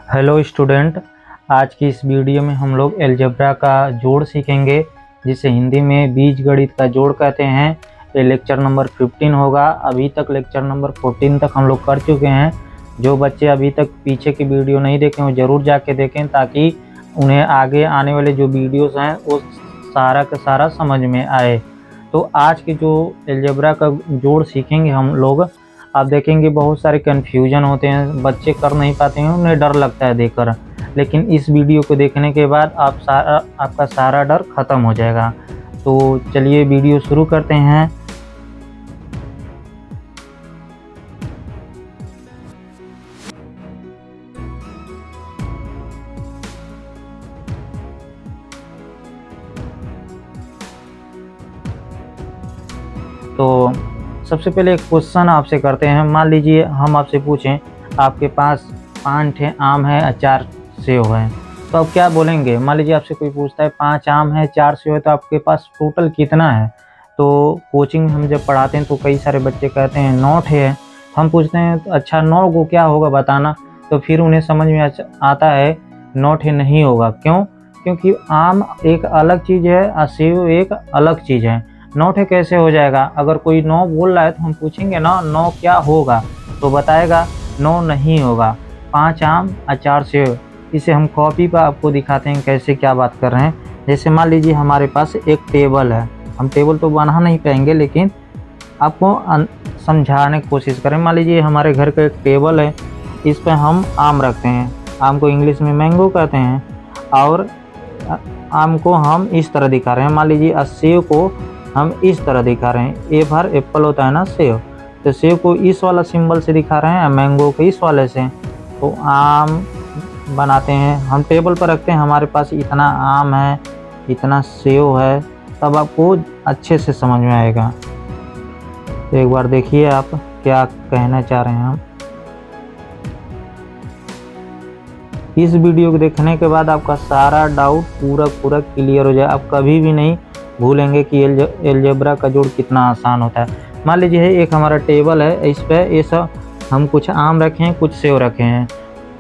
Hello student, आज की इस वीडियो में हम लोग अलजेब्रा का जोड़ सीखेंगे, जिसे हिंदी में बीजगणित का जोड़ कहते हैं। ये लेक्चर नंबर 15 होगा। अभी तक लेक्चर नंबर 14 तक हम लोग कर चुके हैं। जो बच्चे अभी तक पीछे की वीडियो नहीं देखे वो ज़रूर जाके देखें, ताकि उन्हें आगे आने वाले जो वीडियोस हैं वो सारा का सारा समझ में आए। तो आज के जो अलजेब्रा का जोड़ सीखेंगे हम लोग, आप देखेंगे बहुत सारे कन्फ्यूजन होते हैं, बच्चे कर नहीं पाते हैं, उन्हें डर लगता है देखकर। लेकिन इस वीडियो को देखने के बाद आपका सारा डर ख़त्म हो जाएगा। तो चलिए वीडियो शुरू करते हैं। तो सबसे पहले एक क्वेश्चन आपसे करते हैं। मान लीजिए हम आपसे पूछें, आपके पास 5 आम है और 4 सेब हैं, तो आप क्या बोलेंगे? मान लीजिए आपसे कोई पूछता है 5 आम है 4 सेब है, तो आपके पास टोटल कितना है? तो कोचिंग में हम जब पढ़ाते हैं तो कई सारे बच्चे कहते हैं 9 है। हम पूछते हैं तो अच्छा 9 को क्या होगा बताना, तो फिर उन्हें समझ में आता है 9 नहीं होगा। क्यों? क्योंकि आम एक अलग चीज़ है और सेब एक अलग चीज़ है। 9 कैसे हो जाएगा? अगर कोई 9 बोल रहा है तो हम पूछेंगे ना 9 क्या होगा, तो बताएगा 9 नहीं होगा, 5 आम और 4 सेब। इसे हम कॉपी पर आपको दिखाते हैं कैसे क्या बात कर रहे हैं। जैसे मान लीजिए हमारे पास एक टेबल है, हम टेबल तो बना नहीं पाएंगे लेकिन आपको समझाने की कोशिश करें। मान लीजिए हमारे घर का एक टेबल है, इस पर हम आम रखते हैं, आम को इंग्लिश में मैंगो कहते हैं, और आम को हम इस तरह दिखा रहे हैं। मान लीजिए सेब को हम इस तरह दिखा रहे हैं, ए फॉर एप्पल होता है ना सेब, तो सेब को इस वाला सिंबल से दिखा रहे हैं, मैंगो को इस वाले से। तो आम बनाते हैं, हम टेबल पर रखते हैं, हमारे पास इतना आम है, इतना सेब है, तब आपको अच्छे से समझ में आएगा। तो एक बार देखिए आप क्या कहना चाह रहे हैं हम। इस वीडियो को देखने के बाद आपका सारा डाउट पूरा क्लियर हो जाए। आप कभी भी नहीं भूलेंगे कि अलजेब्रा का जोड़ कितना आसान होता है। मान लीजिए एक हमारा टेबल है, इस पर ये सब हम कुछ आम रखे हैं, कुछ सेब रखे हैं।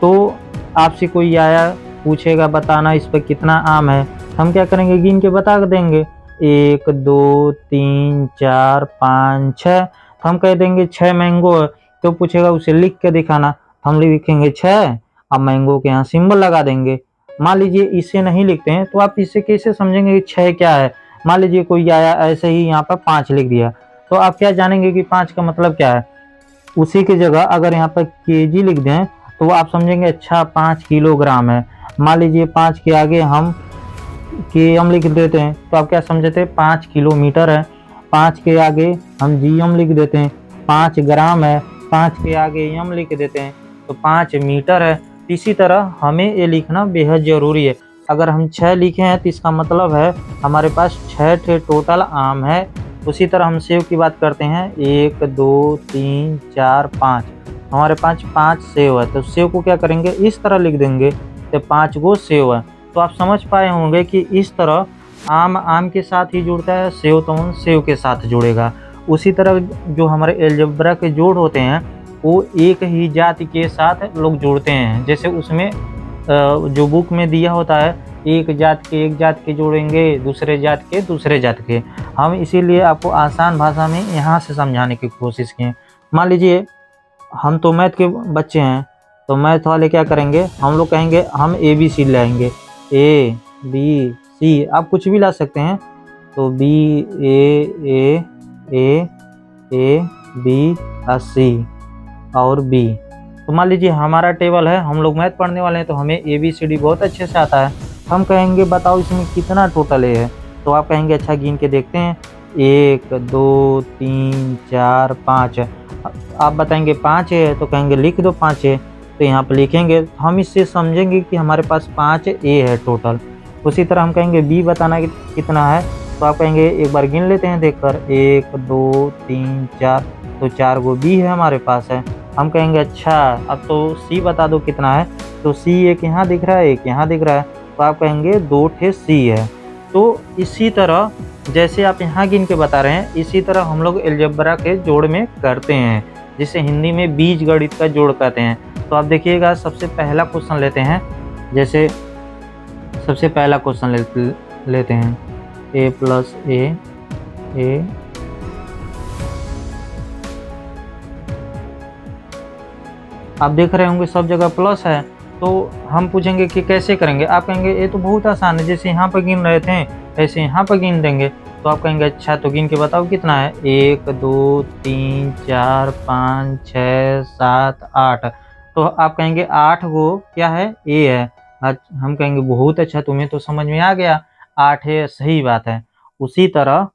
तो आपसे कोई आया पूछेगा बताना इस पर कितना आम है, हम क्या करेंगे? गिन के बता देंगे 1 2 3 4 5 6। तो हम कह देंगे 6 मैंगो है। तो पूछेगा उसे लिख के दिखाना, हम लिखेंगे 6, अब मैंगो के यहाँ सिंबल लगा देंगे। मान लीजिए इसे नहीं लिखते हैं, तो आप इसे कैसे समझेंगे कि 6 क्या है? मान लीजिए कोई आया ऐसे ही यहाँ पर 5 लिख दिया, तो आप क्या जानेंगे कि 5 का मतलब क्या है? उसी की जगह अगर यहाँ पर केजी लिख दें तो आप समझेंगे अच्छा 5 किलोग्राम है। मान लीजिए 5 के आगे हम केएम लिख देते हैं, तो आप क्या समझते हैं? 5 किलोमीटर है। 5 के आगे हम जीएम लिख देते हैं, 5 ग्राम है। 5 के आगे एम लिख देते हैं, तो 5 मीटर है। इसी तरह हमें ये लिखना बेहद ज़रूरी है। अगर हम 6 लिखे हैं तो इसका मतलब है हमारे पास 6 टोटल आम है। उसी तरह हम सेब की बात करते हैं, 1 2 3 4 5, हमारे पास 5 सेब है। तो सेब को क्या करेंगे? इस तरह लिख देंगे, तो 5 गो सेब है। तो आप समझ पाए होंगे कि इस तरह आम आम के साथ ही जुड़ता है, सेब तो सेब के साथ जुड़ेगा। उसी तरह जो हमारे अलजेब्रा के जोड़ होते हैं वो एक ही जाति के साथ लोग जोड़ते हैं। जैसे उसमें जो बुक में दिया होता है, एक जात के जोड़ेंगे, दूसरे जात के दूसरे जात के। हम इसीलिए आपको आसान भाषा में यहाँ से समझाने की कोशिश किए। मान लीजिए हम तो मैथ के बच्चे हैं, तो मैथ वाले क्या करेंगे? हम लोग कहेंगे हम ABC लाएंगे, ABC, आप कुछ भी ला सकते हैं। तो B A C और B। तो मान लीजिए हमारा टेबल है, हम लोग मैथ पढ़ने वाले हैं, तो हमें ABCD बहुत अच्छे से आता है। हम कहेंगे बताओ इसमें कितना टोटल है? तो आप कहेंगे अच्छा गिन के देखते हैं, 1 2 3 4 5। आप बताएंगे 5 है, तो कहेंगे लिख दो 5 है। तो यहाँ पर लिखेंगे, हम इससे समझेंगे कि हमारे पास 5 A है टोटल। उसी तरह हम कहेंगे B बताना कितना है, तो आप कहेंगे एक बार गिन लेते हैं देखकर, 1 2 3 4, तो 4 गो B है हमारे पास है। हम कहेंगे अच्छा अब तो C बता दो कितना है, तो C एक यहाँ दिख रहा है, एक यहाँ दिख रहा है, तो आप कहेंगे 2 C है। तो इसी तरह जैसे आप यहाँ गिन के बता रहे हैं, इसी तरह हम लोग अलजेब्रा के जोड़ में करते हैं, जिसे हिंदी में बीजगणित का जोड़ कहते हैं। तो आप देखिएगा, सबसे पहला क्वेश्चन लेते हैं। जैसे सबसे पहला क्वेश्चन लेते हैं, a प्लस ए आप देख रहे होंगे सब जगह प्लस है, तो हम पूछेंगे कि कैसे करेंगे। आप कहेंगे ये तो बहुत आसान है, जैसे यहाँ पर गिन रहे थे ऐसे यहाँ पर गिन देंगे। तो आप कहेंगे अच्छा तो गिन के बताओ कितना है, 1 2 3 4 5 6 7 8। तो आप कहेंगे 8 वो क्या है, ए है। हम कहेंगे बहुत अच्छा, तुम्हें तो समझ में आ गया, 8 है, सही बात है। उसी तरह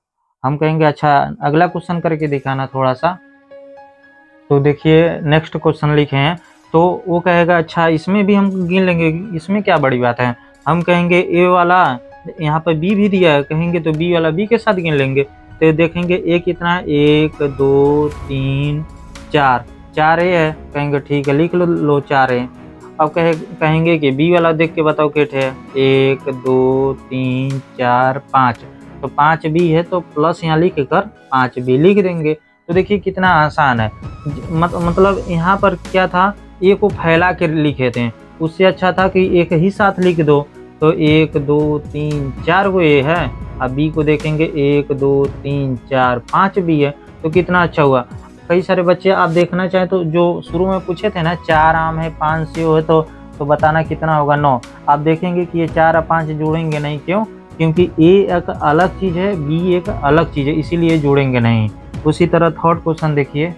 हम कहेंगे अच्छा अगला क्वेश्चन करके दिखाना थोड़ा सा। तो देखिए नेक्स्ट क्वेश्चन लिखे हैं, तो वो कहेगा अच्छा इसमें भी हम गिन लेंगे, इसमें क्या बड़ी बात है। हम कहेंगे ए वाला, यहाँ पर बी भी दिया है, कहेंगे तो बी वाला बी के साथ गिन लेंगे। तो देखेंगे ए कितना है, 1 2 3 4, 4 ए है, कहेंगे ठीक है लिख लो 4 ए। अब कहेंगे कि बी वाला देख के बताओ कितने है, 1 2 3 4 5, तो 5 बी है, तो प्लस यहाँ लिख कर 5 बी लिख देंगे। तो देखिए कितना आसान है। मतलब यहाँ पर क्या था, ए को फैला के लिखे थे, उससे अच्छा था कि एक ही साथ लिख दो। तो 1 2 3 4 गो ए है, अब बी को देखेंगे 1 2 3 4 5 बी है, तो कितना अच्छा हुआ। कई सारे बच्चे आप देखना चाहें तो जो शुरू में पूछे थे ना, 4 आम है 5 सेब है, तो बताना कितना होगा, 9। आप देखेंगे कि ये 4 और 5 जोड़ेंगे नहीं, क्यों, क्योंकि ए एक अलग चीज़ है, बी एक अलग चीज़ है, इसीलिए जोड़ेंगे नहीं। उसी तरह थर्ड क्वेश्चन देखिए।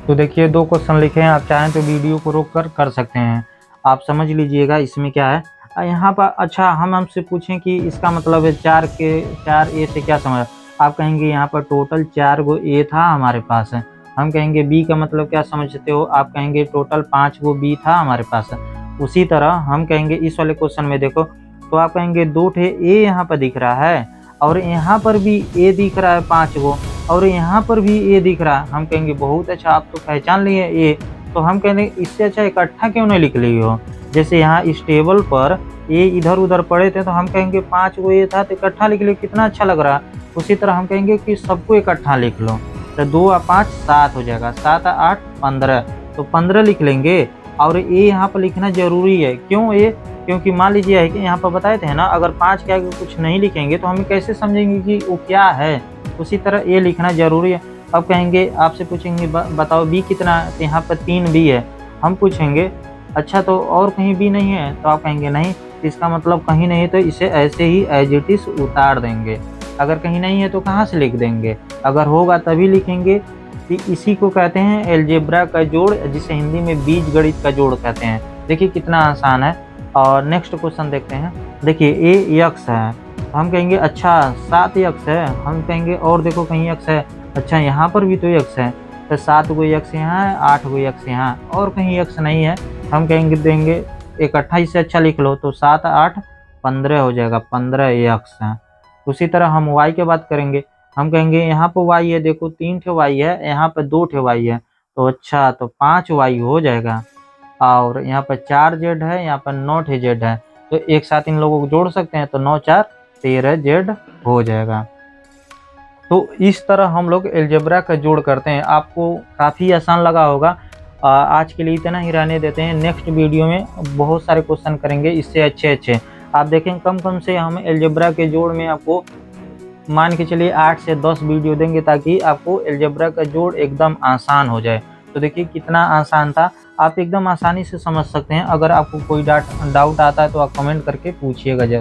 तो देखिए 2 क्वेश्चन लिखे हैं, आप चाहें तो वीडियो को रोक कर सकते हैं, आप समझ लीजिएगा इसमें क्या है। यहाँ पर अच्छा हम हमसे पूछें कि इसका मतलब है 4 ए से क्या समझ। आप कहेंगे यहाँ पर टोटल 4 गो ए था हमारे पास है। हम कहेंगे बी का मतलब क्या समझते हो, आप कहेंगे टोटल 5 गो बी था हमारे पास है। उसी तरह हम कहेंगे इस वाले क्वेश्चन में देखो, तो आप कहेंगे 2 ठे ए यहाँ पर दिख रहा है, और यहाँ पर भी ए दिख रहा है 5 गो, और यहाँ पर भी ए दिख रहा है। हम कहेंगे बहुत अच्छा, आप तो पहचान लिए ए। तो हम कहेंगे इससे अच्छा इकट्ठा क्यों नहीं लिख ली हो। जैसे यहाँ इस टेबल पर ए इधर उधर पड़े थे, तो हम कहेंगे 5 गो ए था तो इकट्ठा लिख लो, कितना अच्छा लग रहा है। उसी तरह हम कहेंगे कि सबको इकट्ठा लिख लो, तो 2 और 5 7 हो जाएगा, 7 और 8 15, तो 15 लिख लेंगे। और ए यहाँ पर लिखना जरूरी है, क्यों ए, क्योंकि मान लीजिए है कि यहाँ पर बताए थे ना, अगर 5 के आगे कुछ नहीं लिखेंगे तो हम कैसे समझेंगे कि वो क्या है। उसी तरह ए लिखना जरूरी है। अब कहेंगे आपसे पूछेंगे बताओ बी कितना है, तो यहाँ पर 3 बी है। हम पूछेंगे अच्छा तो और कहीं बी नहीं है, तो आप कहेंगे नहीं, इसका मतलब कहीं नहीं, तो इसे ऐसे ही एज इट इज उतार देंगे। अगर कहीं नहीं है तो कहाँ से लिख देंगे, अगर होगा तभी लिखेंगे। इसी को कहते हैं एलजेब्रा का जोड़, जिसे हिंदी में बीज गणित का जोड़ कहते हैं। देखिए कितना आसान है। और नेक्स्ट क्वेश्चन देखते हैं। देखिए ए यक्स है, हम कहेंगे अच्छा 7 यक्स है। हम कहेंगे और देखो कहीं यक्स है, अच्छा यहाँ पर भी तो यक्स है, तो 7 गो यक्स यहाँ है, 8 गो यक्स यहाँ, और कहीं यक्स नहीं है। हम कहेंगे देंगे इकट्ठा, इससे अच्छा लिख लो, तो 7 8 15 हो जाएगा, 15 यक्स हैं। उसी तरह हम वाई की बात करेंगे। हम कहेंगे यहाँ पर वाई है, देखो 3 ठे वाई है, यहाँ पर 2 ठे वाई है, तो अच्छा तो 5 वाई हो जाएगा। और यहाँ पर 4 जेड है, यहाँ पर 9 ठे जेड है, तो एक साथ इन लोगों को जोड़ सकते हैं, तो 9 4 13 जेड हो जाएगा। तो इस तरह हम लोग एलजेब्रा का जोड़ करते हैं। आपको काफ़ी आसान लगा होगा। आज के लिए इतना ही रहने देते हैं, नेक्स्ट वीडियो में बहुत सारे क्वेश्चन करेंगे इससे अच्छे। आप देखें कम से हम एलजेब्रा के जोड़ में आपको मान के चलिए 8 से 10 वीडियो देंगे, ताकि आपको एलजेब्रा का जोड़ एकदम आसान हो जाए। तो देखिए कितना आसान था, आप एकदम आसानी से समझ सकते हैं। अगर आपको कोई डाउट आता है तो आप कमेंट करके पूछिएगा जरूर।